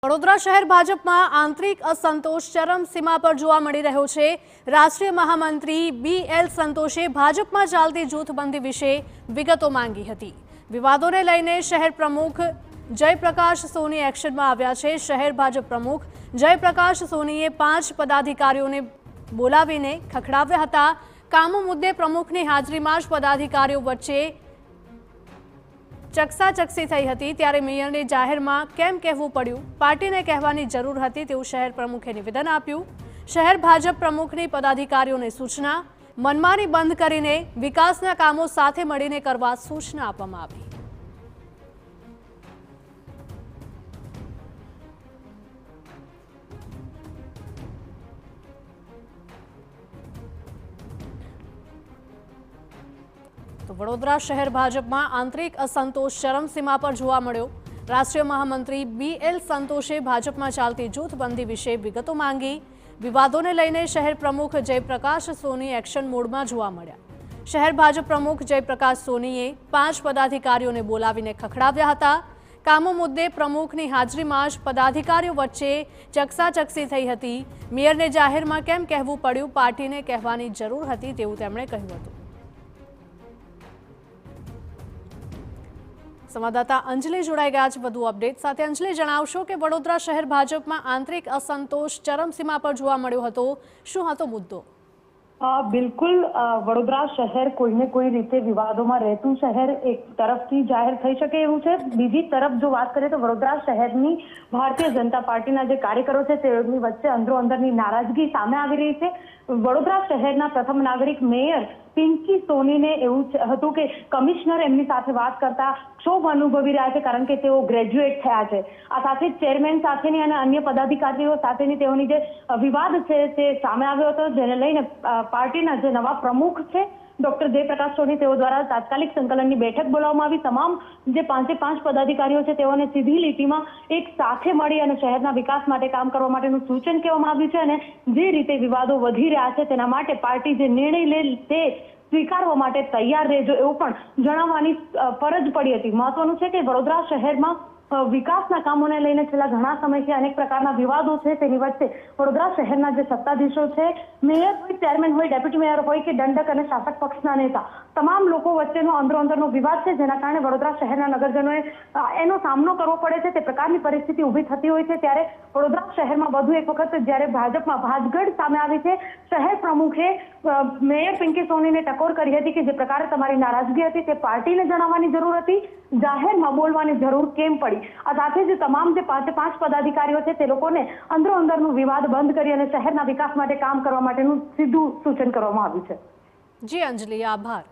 વડોદરા શહેર ભાજપમાં આંતરિક અસંતોષ ચરમસીમા પર જોવા મળી રહ્યો છે। રાષ્ટ્રીય મહામંત્રી BL સંતોષે ભાજપમાં ચાલતી જૂથબંધી વિશે વિગતો માંગી હતી। વિવાદોને લઈને શહેર પ્રમુખ જયપ્રકાશ સોની એક્શનમાં આવ્યા છે। શહેર ભાજપ પ્રમુખ જયપ્રકાશ સોનીએ 5 પદાધિકારીઓને બોલાવીને ખખડાવ્યા હતા। કામો મુદ્દે પ્રમુખની હાજરીમાં જ પદાધિકારીઓ વચ્ચે ચકસાચકસી થઈ હતી। ત્યારે મેયરને જાહેરમાં કેમ કહેવું પડ્યું, પાર્ટીને કહેવાની જરૂર હતી તેવું શહેર પ્રમુખે નિવેદન આપ્યું। શહેર ભાજપ પ્રમુખની પદાધિકારીઓને સૂચના, મનમાની બંધ કરીને વિકાસના કામો સાથે મળીને કરવા સૂચના આપવામાં આવી। तो वडोदरा शहर भाजपा आंतरिक असंतोष चरमसीमा पर जोवा मळ्यो। राष्ट्रीय महामंत्री BL संतोषे भाजपा चालती जूथबंधी विषे विगतो मांगी। विवादोने लईने शहर प्रमुख जयप्रकाश सोनी एक्शन मोडमां जोवा मळ्या। शहर भाजप प्रमुख जयप्रकाश सोनीए 5 पदाधिकारीओने बोलावीने खखडाव्या हता। कामो मुद्दे प्रमुखनी हाजरीमां ज पदाधिकारीओ वच्चे चकसाचकसी थई हती। मेयरने जाहेरमां केम कहेवुं पड्युं, पार्टीने कहेवानी जरूर हती तेवुं તેમણે કહ્યું હતું। संवाददाता अंजलि जोड़ाई गया है વધુ અપડેટ સાથે। અંજલિ, જણાવશો કે વડોદરા શહેર ભાજપમાં આંતરિક અસંતોષ ચરમસીમા પર જોવા મળ્યો હતો, શું હતો મુદ્દો? बिल्कुल वडोदरा शहर कोई ने कोई रीते विवादों में रहतु शहर एक तरफ थी जाहिर थई शके एवुं छे। बीजी तरफ जो बात करें तो वडोदरा शहरनी भारतीय जनता पार्टीना जे कार्यकरो छे तेमनी वच्चे अंदरो अंदरनी नाराजगी सामे आवी रही छे। वडोदरा शहरना प्रथम नागरिक मेयर पिंकी सोनी ने एवं हतुं के कमिश्नर एमनी साथे बात करता क्षोभ अनुभवी रह्या छे, कारण के तेओ ग्रेज्युएट थया छे। आ साथे चेरमेन साथेनी अने अन्य पदाधिकारीओ साथेनी तेओनी जे विवाद छे ते सामे आव्यो हतो, जेने लईने पार्टीना जे नवा प्रमुख छे डॉक्टर जयप्रकाश सोनी तेओ द्वारा तात्कालिक संकलननी बैठक बोलाववामां आवी। तमाम जे 5 पदाधिकारीओ छे तेओने सीधी लीटीमां एक साथे मळी अने शहेરના विकास माटे काम करवा माटेनुं सूचन कहेवामां आव्युं छे अने जे रीते विवादो वधी रह्या छे तेना माटे पार्टी जे निर्णय ले ते स्वीकारवा माटे तैयार रहेजो एवुं पण जणावવાની फरज पड़ी हती। महत्वनुं छे के वडोदरा शहेरमां विकासना कामोने लईने छेल्ला घणा समयथी अनेक प्रकारना विवादो छे, तेनी वच्चे वडोदरा शहेरना जे सत्ताधीशो छे, मेयर होय, चेरमेन होय, डेप्यूटी मेयर होय के दंडक अने शासक पक्षना नेता, तमाम लोको वच्चेनो अंदरो अंदरनो विवाद छे, जेना कारणे वडोदरा शहेरना नगरजनोए एनो सामनो करवो पड़े छे। ते प्रकारनी परिस्थिति ऊभी थती होय छे त्यारे वडोदरा शहेरमां વધુ એક વખત જ્યારે ભાજપમાં ભાજગઢ સામે આવી છે, શહેર પ્રમુખે મેયર પિંકી સોનીને ટકોર કરી હતી કે જે પ્રકારે તમારી નારાજગી હતી તે પાર્ટીને જણાવવાની જરૂર હતી, જાહેરમાં બોલવાની જરૂર કેમ પડી। આ સાથે જ તમામ જે 5 પદાધિકારીઓ છે તે લોકોને અંદરો અંદરનું વિવાદ બંધ કરી અને શહેરના વિકાસ માટે કામ કરવા માટેનું સીધું સૂચન કરવામાં આવ્યું છે। જી અંજલિ, આભાર।